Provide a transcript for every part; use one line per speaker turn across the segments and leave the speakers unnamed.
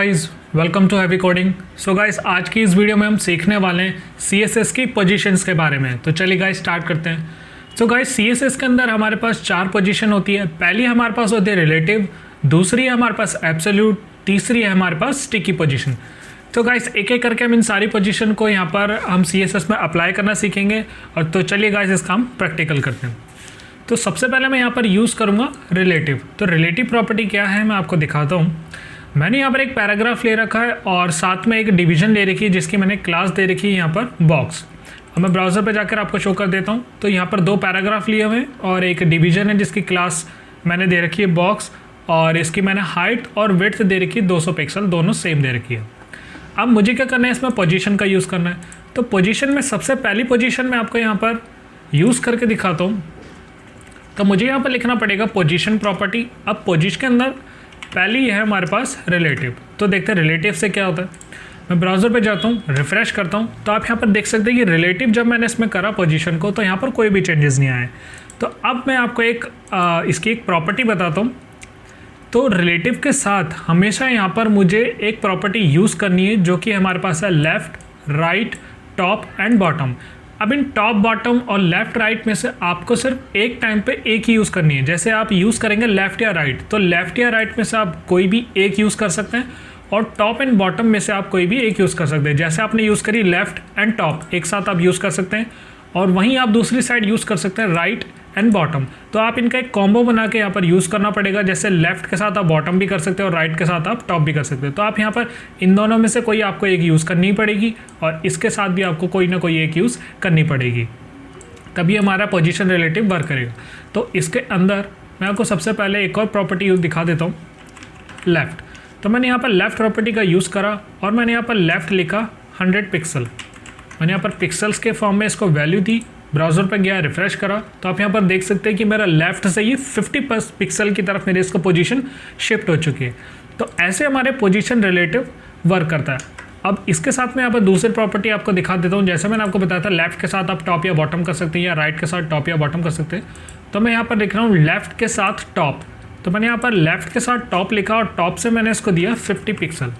Guys, welcome to heavy coding. So guys, आज की इस वीडियो में हम सीखने वाले हैं CSS की पोजीशंस के बारे में। तो चलिए गाइस स्टार्ट करते हैं। सो गाइस, CSS के अंदर हमारे पास 4 पोजीशन होती है। पहली हमारे पास होती है रिलेटिव, दूसरी है हमारे पास एब्सोल्यूट, तीसरी है हमारे पास स्टिकी पोजीशन। तो गाइस एक एक करके हम इन सारी पोजीशन को यहाँ पर हम CSS में अप्लाई करना सीखेंगे। और तो चलिए गाइस इसका हम प्रैक्टिकल करते हैं। तो सबसे पहले मैं यहाँ पर यूज़ करूँगा रिलेटिव। तो रिलेटिव प्रॉपर्टी क्या है मैं आपको दिखाता हूँ। मैंने यहाँ पर एक पैराग्राफ ले रखा है और साथ में एक डिवीजन ले रखी है जिसकी मैंने क्लास दे रखी है यहाँ पर बॉक्स। अब मैं ब्राउज़र पे जाकर आपको शो कर देता हूँ। तो यहाँ पर 2 पैराग्राफ लिए हुए हैं और एक डिवीजन है जिसकी क्लास मैंने दे रखी है बॉक्स, और इसकी मैंने हाइट और विड्थ दे रखी है 200 पिक्सल, दोनों सेम दे रखी है। अब मुझे क्या करना है, इसमें पोजीशन का यूज़ करना है। तो पोजीशन में सबसे पहली पोजीशन में आपको यहाँ पर यूज़ करके दिखाता हूँ। तो मुझे यहाँ पर लिखना पड़ेगा पोजीशन प्रॉपर्टी। अब पोजीशन के अंदर पहली है हमारे पास रिलेटिव। तो देखते हैं रिलेटिव से क्या होता है। मैं ब्राउज़र पे जाता हूँ, रिफ़्रेश करता हूँ, तो आप यहाँ पर देख सकते हैं कि रिलेटिव जब मैंने इसमें करा पोजीशन को तो यहाँ पर कोई भी चेंजेस नहीं आए। तो अब मैं आपको इसकी एक प्रॉपर्टी बताता हूँ। तो रिलेटिव के साथ हमेशा यहाँ पर मुझे एक प्रॉपर्टी यूज़ करनी है जो कि हमारे पास है left, right, top and bottom. अब इन टॉप, बॉटम और लेफ़्ट, राइट में से आपको सिर्फ एक टाइम पे एक ही यूज़ करनी है। जैसे आप यूज़ करेंगे लेफ़्ट या राइट, तो लेफ़्ट या राइट में से आप कोई भी एक यूज़ कर सकते हैं, और टॉप एंड बॉटम में से आप कोई भी एक यूज़ कर सकते हैं। जैसे आपने यूज़ करी लेफ़्ट एंड टॉप, एक साथ आप यूज़ कर सकते हैं, और वहीं आप दूसरी साइड यूज़ कर सकते हैं राइट एंड बॉटम। तो आप इनका एक कॉम्बो बना के यहाँ पर यूज़ करना पड़ेगा। जैसे लेफ़्ट के साथ आप बॉटम भी कर सकते हैं और राइट के साथ आप टॉप भी कर सकते हैं। तो आप यहाँ पर इन दोनों में से कोई आपको एक यूज़ करनी पड़ेगी, और इसके साथ भी आपको कोई ना कोई एक यूज़ करनी पड़ेगी, तभी हमारा पोजीशन रिलेटिव वर्क करेगा। तो इसके अंदर मैं आपको सबसे पहले एक और प्रॉपर्टी यूज़ दिखा देता हूँ, लेफ़्ट। तो मैंने यहाँ पर लेफ़्ट प्रॉपर्टी का यूज़ करा और मैंने यहाँ पर लेफ़्ट लिखा 100 पिक्सल। मैंने यहाँ पर पिक्सल्स के फॉर्म में इसको वैल्यू दी, ब्राउज़र पर गया, रिफ़्रेश करा, तो आप यहाँ पर देख सकते हैं कि मेरा लेफ़्ट से ये 50 पिक्सल की तरफ मेरे इसका पोजीशन शिफ्ट हो चुकी है। तो ऐसे हमारे पोजीशन रिलेटिव वर्क करता है। अब इसके साथ में यहाँ पर दूसरी प्रॉपर्टी आपको दिखा देता हूँ। जैसे मैंने आपको बताया था लेफ़्ट के साथ आप टॉप या बॉटम कर सकते हैं, या राइट के साथ टॉप या बॉटम कर सकते हैं। तो मैं यहाँ पर लिख रहा हूँ लेफ़्ट के साथ टॉप। तो मैंने यहाँ पर लेफ़्ट के साथ टॉप लिखा और टॉप से मैंने इसको दिया 50 पिक्सल।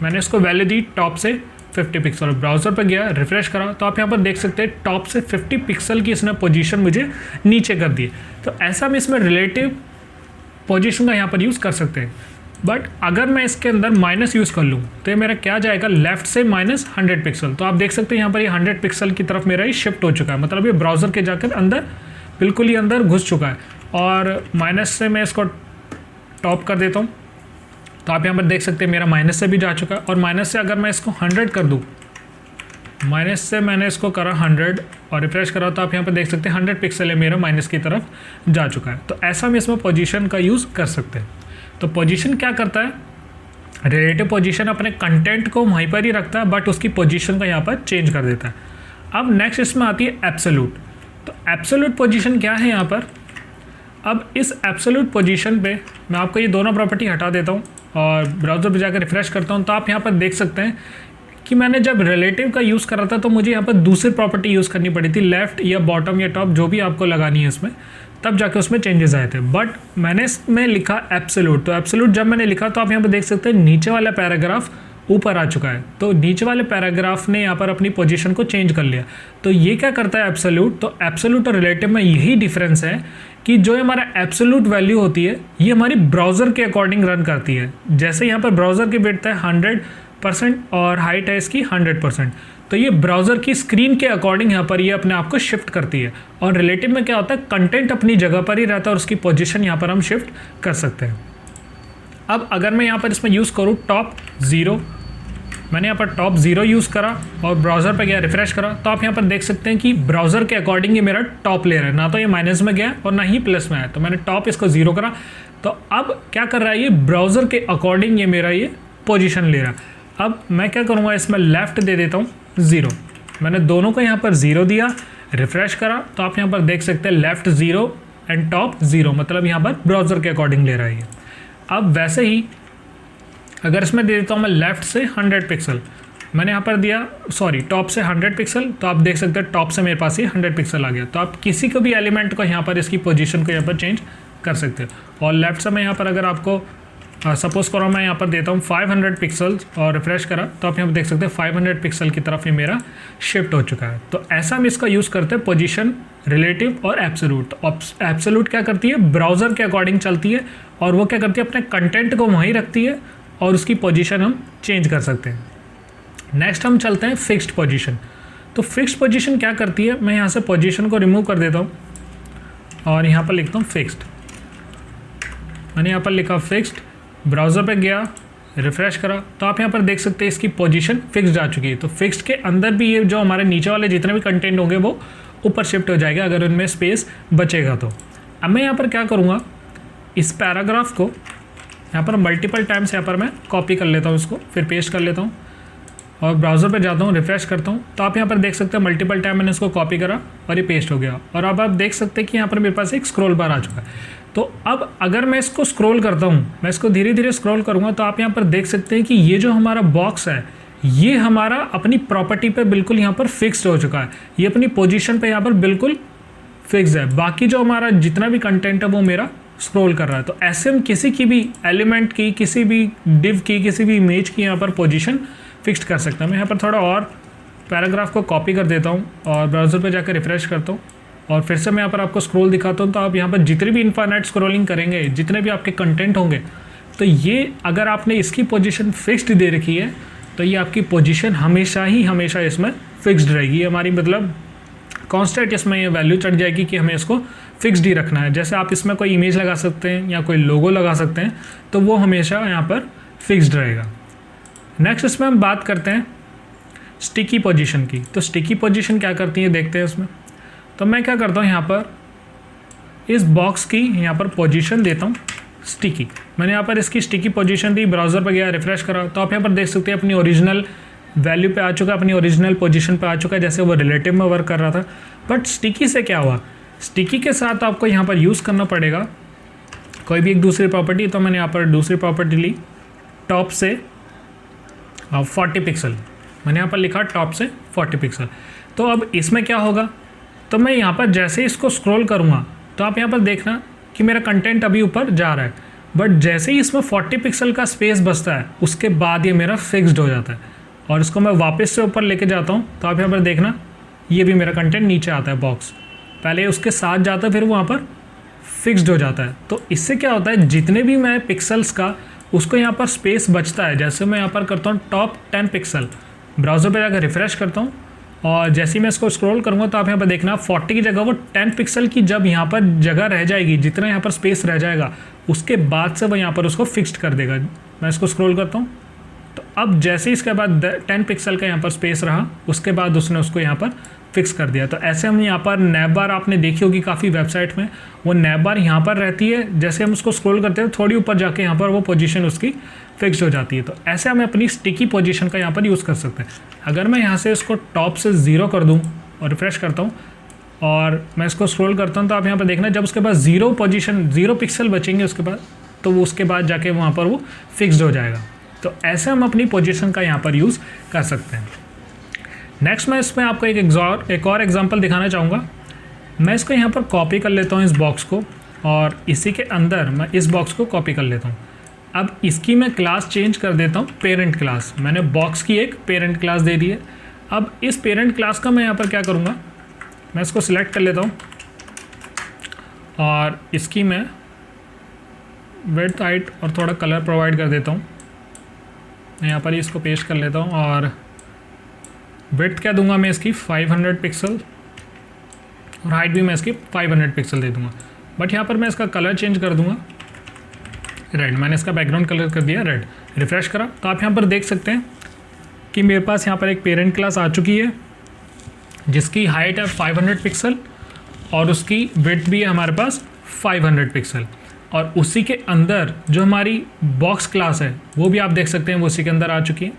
मैंने इसको वैल्यू दी टॉप से 50 पिक्सल। ब्राउज़र पर गया, रिफ़्रेश करा, तो आप यहाँ पर देख सकते हैं टॉप से 50 पिक्सल की इसने पोजीशन मुझे नीचे कर दी। तो ऐसा हम इसमें रिलेटिव पोजीशन का यहाँ पर यूज़ कर सकते हैं। बट अगर मैं इसके अंदर माइनस यूज़ कर लूँ तो ये मेरा क्या जाएगा, लेफ़्ट से -100 पिक्सल। तो आप देख सकते हैं यहाँ पर ये 100 पिक्सल की तरफ मेरा ये शिफ्ट हो चुका है। मतलब ये ब्राउज़र के जाकर अंदर बिल्कुल ही अंदर घुस चुका है। और माइनस से मैं इसको टॉप कर देता हूँ, तो आप यहाँ पर देख सकते हैं मेरा माइनस से भी जा चुका है। और माइनस से अगर मैं इसको 100 कर दूँ, माइनस से मैंने इसको करा 100 और रिफ्रेश करा, तो आप यहाँ पर देख सकते हैं 100 पिक्सल है मेरा माइनस की तरफ जा चुका है। तो ऐसा हम इसमें पोजीशन का यूज़ कर सकते हैं। तो पोजीशन क्या करता है, रिलेटिव पोजीशन अपने कंटेंट को वहीं पर ही रखता है, बट उसकी पोजीशन को यहाँ पर चेंज कर देता है। अब नेक्स्ट इसमें आती है एब्सोल्यूट। तो एब्सोल्यूट पोजीशन क्या है यहाँ पर, अब इस एब्सोल्यूट पोजीशन पे मैं आपको ये दोनों प्रॉपर्टी हटा देता हूँ और ब्राउज़र पे जाकर रिफ़्रेश करता हूँ। तो आप यहाँ पर देख सकते हैं कि मैंने जब रिलेटिव का यूज़ करा था तो मुझे यहाँ पर दूसरी प्रॉपर्टी यूज़ करनी पड़ी थी, लेफ़्ट या बॉटम या टॉप जो भी आपको लगानी है इसमें, तब जाके उसमें चेंजेस आए थे। बट मैंने इसमें लिखा एब्सोल्यूट। तो एब्सोल्यूट जब मैंने लिखा तो आप यहाँ पर देख सकते हैं नीचे वाला पैराग्राफ ऊपर आ चुका है। तो नीचे वाले पैराग्राफ ने यहाँ पर अपनी पोजीशन को चेंज कर लिया। तो ये क्या करता है एब्सोल्यूट, तो एब्सोल्यूट और रिलेटिव में यही डिफरेंस है कि जो हमारा एब्सोल्यूट वैल्यू होती है ये हमारी ब्राउज़र के अकॉर्डिंग रन करती है। जैसे यहाँ पर ब्राउज़र की विड्थ है 100% और हाइट है इसकी 100%, तो ये ब्राउज़र की स्क्रीन के अकॉर्डिंग यहाँ पर ये अपने आप को शिफ्ट करती है। और रिलेटिव में क्या होता है, कंटेंट अपनी जगह पर ही रहता है और उसकी पोजीशन यहाँ पर हम शिफ्ट कर सकते हैं। अब अगर मैं यहाँ पर इसमें यूज़ करूँ टॉप 0, मैंने यहाँ पर टॉप 0 यूज़ करा और ब्राउज़र पे गया, रिफ़्रेश करा, तो आप यहाँ पर देख सकते हैं कि ब्राउज़र के अकॉर्डिंग ये मेरा टॉप ले रहा है, ना तो ये माइनस में गया और ना ही प्लस में आया। तो मैंने टॉप इसको 0 करा, तो अब क्या कर रहा है ये ब्राउज़र के अकॉर्डिंग ये मेरा ये पोजीशन ले रहा है। अब मैं क्या करूँगा, इसमें लेफ़्ट दे देता हूँ 0। मैंने दोनों को यहाँ पर 0 दिया, रिफ़्रेश करा, तो आप यहाँ पर देख सकते हैं लेफ़्ट 0 एंड टॉप 0, मतलब यहाँ पर ब्राउज़र के अकॉर्डिंग ले रहा है ये। अब वैसे ही अगर इसमें दे देता हूँ मैं लेफ़्ट से 100 पिक्सल, मैंने यहाँ पर दिया टॉप से 100 पिक्सल, तो आप देख सकते हैं टॉप से मेरे पास ये 100 पिक्सल आ गया। तो आप किसी को भी एलिमेंट को यहाँ पर इसकी पोजीशन को यहाँ पर चेंज कर सकते हो। और लेफ़्ट से मैं यहाँ पर अगर आपको सपोज करो मैं यहाँ पर देता हूँ 500 पिक्सल्स और रिफ्रेश करा तो आप यहाँ पर देख सकते हैं 500 पिक्सल की तरफ ये मेरा शिफ्ट हो चुका है। तो ऐसा हम इसका यूज़ करते हैं पोजीशन, रिलेटिव और एब्सोल्यूट। एब्सोल्यूट क्या करती है, ब्राउज़र के अकॉर्डिंग चलती है और वो क्या करती है, अपने कंटेंट को वहीं रखती है और उसकी पोजीशन हम चेंज कर सकते हैं। नेक्स्ट हम चलते हैं फिक्स्ड पोजीशन। तो फिक्स्ड पोजीशन क्या करती है, मैं यहाँ से पोजीशन को रिमूव कर देता हूँ और यहाँ पर लिखता हूँ फिक्स्ड। मैंने यहाँ पर लिखा फिक्स्ड, ब्राउज़र पे गया, रिफ़्रेश करा तो आप यहाँ पर देख सकते हैं इसकी पोजीशन फिक्स्ड आ चुकी है। तो फिक्स्ड के अंदर भी ये जो हमारे नीचे वाले जितने भी कंटेंट होंगे वो ऊपर शिफ्ट हो जाएगा अगर उनमें स्पेस बचेगा तो। अब मैं यहाँ पर क्या करूँगा, इस पैराग्राफ को यहाँ पर मल्टीपल टाइम्स यहाँ पर मैं कॉपी कर लेता हूँ, इसको फिर पेस्ट कर लेता हूँ और ब्राउज़र पे जाता हूँ, रिफ़्रेश करता हूँ तो आप यहाँ पर देख सकते हैं मल्टीपल टाइम मैंने इसको कॉपी करा और ये पेस्ट हो गया। और अब आप देख सकते हैं कि यहाँ पर मेरे पास एक स्क्रॉल बार आ चुका है। तो अब अगर मैं इसको स्क्रॉल करता हूँ, मैं इसको धीरे धीरे स्क्रॉल करूँगा तो आप यहाँ पर देख सकते हैं कि ये जो हमारा बॉक्स है ये हमारा अपनी प्रॉपर्टी पे बिल्कुल यहाँ पर फिक्स्ड हो चुका है, ये अपनी पोजीशन पे यहाँ पर बिल्कुल फिक्स है। बाकी जो हमारा जितना भी कंटेंट है वो मेरा स्क्रॉल कर रहा है। तो ऐसे हम किसी की भी एलिमेंट की, किसी भी डिव की, किसी भी इमेज की यहाँ पर पोजीशन फिक्स्ड कर सकता हूँ। मैं यहाँ पर थोड़ा और पैराग्राफ को कॉपी कर देता हूँ और ब्राउज़र पे जाकर रिफ़्रेश करता हूँ और फिर से मैं यहाँ पर आपको स्क्रॉल दिखाता हूँ। तो आप यहाँ पर जितने भी इनफाइनाइट स्क्रॉलिंग करेंगे, जितने भी आपके कंटेंट होंगे, तो ये अगर आपने इसकी पोजीशन फिक्स्ड दे रखी है तो ये आपकी पोजीशन हमेशा इसमें फिक्स्ड रहेगी। हमारी मतलब कांस्टेंट इसमें ये वैल्यू चढ़ जाएगी कि हमें इसको फिक्स्ड ही रखना है। जैसे आप इसमें कोई इमेज लगा सकते हैं या कोई लोगो लगा सकते हैं तो वो हमेशा यहाँ पर फिक्स्ड रहेगा। नेक्स्ट इसमें हम बात करते हैं स्टिकी पोजीशन की। तो स्टिकी पोजीशन क्या करती है देखते हैं इसमें। तो मैं क्या करता हूँ, यहाँ पर इस बॉक्स की यहाँ पर पोजीशन देता हूँ स्टिकी। मैंने यहाँ पर इसकी स्टिकी पोजीशन दी, ब्राउज़र पर गया, रिफ़्रेश करा तो आप यहाँ पर देख सकते हैं अपनी ओरिजिनल वैल्यू पे आ चुका है, अपनी ओरिजिनल पोजीशन पे आ चुका है, जैसे वो रिलेटिव में वर्क कर रहा था। बट स्टिकी से क्या हुआ, स्टिकी के साथ आपको यहाँ पर यूज़ करना पड़ेगा कोई भी एक दूसरी प्रॉपर्टी। तो मैंने यहाँ पर दूसरी प्रॉपर्टी ली टॉप से 40 पिक्सल, मैंने यहाँ पर लिखा टॉप से 40 पिक्सल। तो अब इसमें क्या होगा, तो मैं यहाँ पर जैसे इसको स्क्रॉल करूँगा तो आप यहाँ पर देखना कि मेरा कंटेंट अभी ऊपर जा रहा है, बट जैसे ही इसमें 40 पिक्सल का स्पेस बचता है उसके बाद ये मेरा फिक्स्ड हो जाता है। और इसको मैं वापस से ऊपर लेके जाता हूँ तो आप यहाँ पर देखना ये भी मेरा कंटेंट नीचे आता है, बॉक्स पहले उसके साथ जाता है फिर वहाँ पर फिक्स्ड हो जाता है। तो इससे क्या होता है, जितने भी मैं पिक्सल्स का उसको यहाँ पर स्पेस बचता है। जैसे मैं यहाँ पर करता हूँ टॉप 10 पिक्सल, ब्राउज़र पे जाकर रिफ़्रेश करता हूँ और जैसे ही मैं इसको स्क्रॉल करूँगा तो आप यहाँ पर देखना 40 की जगह वो 10 पिक्सल की जब यहाँ पर जगह रह जाएगी, जितना यहाँ पर स्पेस रह जाएगा उसके बाद से वो यहाँ पर उसको फिक्स्ड कर देगा। मैं इसको स्क्रॉल करता हूँ तो अब जैसे ही इसके बाद 10 पिक्सल का यहाँ पर स्पेस रहा उसके बाद उसने उसको यहाँ पर फिक्स कर दिया। तो ऐसे हम यहाँ पर नैब बार आपने देखी होगी काफ़ी वेबसाइट में, वो नैब बार यहाँ पर रहती है, जैसे हम उसको स्क्रॉल करते हैं थोड़ी ऊपर जाके यहाँ पर वो पोजीशन उसकी फिक्स हो जाती है। तो ऐसे हम अपनी स्टिकी पोजीशन का यहाँ पर यूज़ कर सकते हैं। अगर मैं यहाँ से इसको टॉप से 0 कर दूँ और रिफ़्रेश करता हूँ और मैं इसको स्क्रॉल करता हूँ तो आप यहाँ पर देखना जब उसके पास 0 पिक्सल बचेंगे उसके बाद तो वो उसके बाद जाके वहाँ पर वो फिक्स्ड हो जाएगा। तो ऐसे हम अपनी पोजीशन का यहाँ पर यूज़ कर सकते हैं। नेक्स्ट मैं इसमें आपको एक और एग्जांपल दिखाना चाहूँगा। मैं इसको यहाँ पर कॉपी कर लेता हूँ इस बॉक्स को और इसी के अंदर मैं इस बॉक्स को कॉपी कर लेता हूँ। अब इसकी मैं क्लास चेंज कर देता हूँ पेरेंट क्लास। मैंने बॉक्स की एक पेरेंट क्लास दे दी है। अब इस पेरेंट क्लास का मैं यहाँ पर क्या करूँगा, मैं इसको सिलेक्ट कर लेता हूँ और इसकी मैं विड्थ हाइट और थोड़ा कलर प्रोवाइड कर देता हूँ। मैं यहाँ पर ही इसको पेस्ट कर लेता हूँ और विड्थ क्या दूंगा मैं इसकी 500 पिक्सल और हाइट भी मैं इसकी 500 पिक्सल दे दूंगा। बट यहाँ पर मैं इसका कलर चेंज कर दूंगा रेड। मैंने इसका बैकग्राउंड कलर कर दिया रेड। रिफ़्रेश करा तो आप यहाँ पर देख सकते हैं कि मेरे पास यहाँ पर एक पेरेंट क्लास आ चुकी है जिसकी हाइट है 500 पिक्सल और उसकी विड्थ भी है हमारे पास 500 पिक्सल। और उसी के अंदर जो हमारी बॉक्स क्लास है वो भी आप देख सकते हैं वो उसी के अंदर आ चुकी है।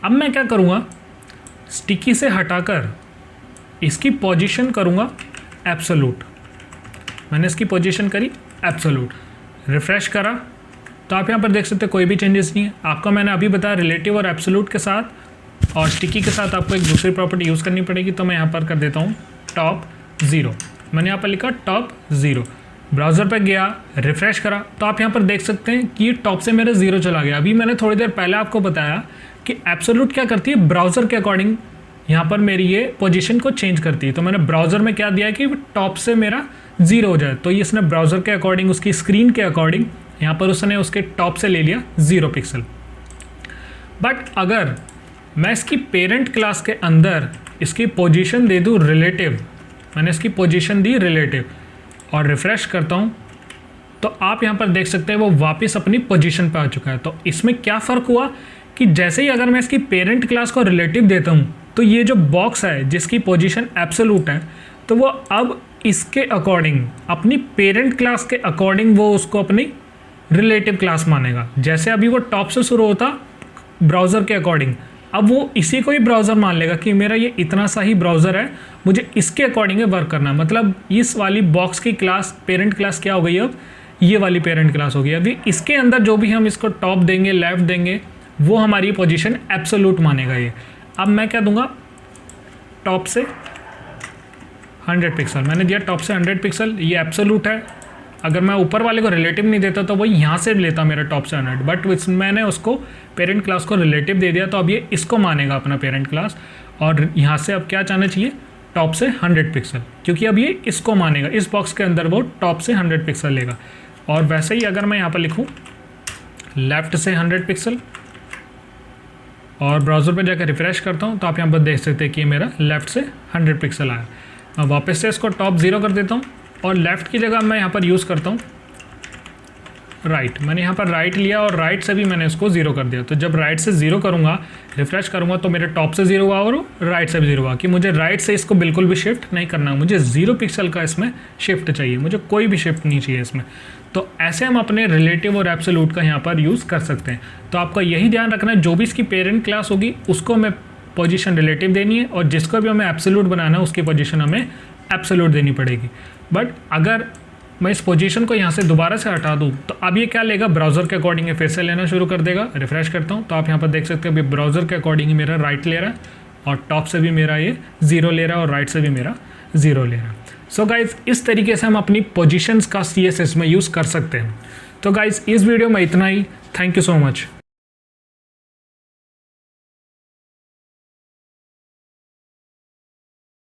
अब मैं क्या करूँगा, स्टिकी से हटाकर इसकी पोजीशन करूँगा एब्सोल्यूट। मैंने इसकी पोजीशन करी एब्सोल्यूट, रिफ़्रेश करा तो आप यहाँ पर देख सकते हैं कोई भी चेंजेस नहीं है। आपका मैंने अभी बताया रिलेटिव और एब्सोल्यूट के साथ और स्टिकी के साथ आपको एक दूसरी प्रॉपर्टी यूज़ करनी पड़ेगी। तो मैं यहाँ पर कर देता हूँ टॉप 0। मैंने यहाँ पर लिखा टॉप 0। ब्राउज़र पे गया, रिफ़्रेश करा, तो आप यहाँ पर देख सकते हैं कि टॉप से मेरा 0 चला गया। अभी मैंने थोड़ी देर पहले आपको बताया कि एब्सोल्यूट क्या करती है, ब्राउज़र के अकॉर्डिंग यहाँ पर मेरी ये पोजीशन को चेंज करती है। तो मैंने ब्राउज़र में क्या दिया है कि टॉप से मेरा 0 हो जाए, तो इसने ब्राउज़र के अकॉर्डिंग, उसकी स्क्रीन के अकॉर्डिंग यहाँ पर उसने उसके टॉप से ले लिया 0 पिक्सल। बट अगर मैं इसकी पेरेंट क्लास के अंदर इसकी पोजीशन दे दूँ रिलेटिव, मैंने इसकी पोजीशन दी रिलेटिव और रिफ़्रेश करता हूँ, तो आप यहाँ पर देख सकते हैं वो वापस अपनी पोजीशन पे आ चुका है। तो इसमें क्या फ़र्क हुआ कि जैसे ही अगर मैं इसकी पेरेंट क्लास को रिलेटिव देता हूँ, तो ये जो बॉक्स है जिसकी पोजीशन एब्सोल्यूट है, तो वो अब इसके अकॉर्डिंग, अपनी पेरेंट क्लास के अकॉर्डिंग वो उसको अपनी रिलेटिव क्लास मानेगा। जैसे अभी वो टॉप से शुरू होता ब्राउज़र के अकॉर्डिंग, अब वो इसी को ही ब्राउज़र मान लेगा कि मेरा ये इतना सा ही ब्राउज़र है, मुझे इसके अकॉर्डिंग वर्क करना है। मतलब इस वाली बॉक्स की क्लास, पेरेंट क्लास क्या हो गई, अब ये वाली पेरेंट क्लास हो गई। अभी इसके अंदर जो भी हम इसको टॉप देंगे, लेफ़्ट देंगे, वो हमारी पोजीशन एब्सोल्यूट मानेगा ये। अब मैं क्या दूंगा, टॉप से 100 पिक्सल मैंने दिया, टॉप से 100 पिक्सल, ये एब्सोल्यूट है। अगर मैं ऊपर वाले को रिलेटिव नहीं देता तो वो यहाँ से लेता मेरा टॉप से 100, बट मैंने उसको पेरेंट क्लास को रिलेटिव दे दिया, तो अब ये इसको मानेगा अपना पेरेंट क्लास। और यहाँ से अब क्या चाहना चाहिए, टॉप से 100 पिक्सल, क्योंकि अब ये इसको मानेगा, इस बॉक्स के अंदर वो टॉप से 100 पिक्सल लेगा। और वैसे ही अगर मैं यहाँ पर लिखूँ लेफ़्ट से 100 पिक्सल और ब्राउज़र पर जाकर रिफ़्रेश करता हूँ, तो आप यहाँ पर देख सकते हैं कि मेरा लेफ़्ट से 100 पिक्सल आया। मैं वापस से इसको टॉप 0 कर देता हूँ और लेफ़्ट की जगह मैं यहाँ पर यूज़ करता हूँ राइट। मैंने यहाँ पर राइट लिया और राइट से भी मैंने इसको 0 कर दिया। तो जब राइट से 0 करूँगा, रिफ़्रेश करूँगा, तो मेरे टॉप से 0 हुआ और राइट से भी 0 हुआ, कि मुझे राइट से इसको बिल्कुल भी शिफ्ट नहीं करना, मुझे 0 पिक्सल का इसमें शिफ्ट चाहिए, मुझे कोई भी शिफ्ट नहीं चाहिए इसमें। तो ऐसे हम अपने रिलेटिव और एब्सोल्यूट का यहाँ पर यूज़ कर सकते हैं। तो आपका यही ध्यान रखना है, जो भी इसकी पेरेंट क्लास होगी उसको हमें पोजीशन रिलेटिव देनी है, और जिसको भी हमें एब्सोल्यूट बनाना है उसकी पोजीशन हमें एब्सोल्यूट देनी पड़ेगी। बट अगर मैं इस पोजीशन को यहाँ से दोबारा से हटा दूँ, तो अब ये क्या लेगा, ब्राउज़र के अकॉर्डिंग ये फिर से लेना शुरू कर देगा। रिफ़्रेश करता हूँ तो आप यहाँ पर देख सकते हैं अभी ब्राउज़र के अकॉर्डिंग ही मेरा राइट ले रहा है, और टॉप से भी मेरा ये 0 ले रहा है और राइट से भी मेरा 0 ले रहा है। सो गाइज़, इस तरीके से हम अपनी पोजीशंस का CSS में यूज़ कर सकते हैं। तो गाइज़, इस वीडियो में इतना ही। Thank you so much.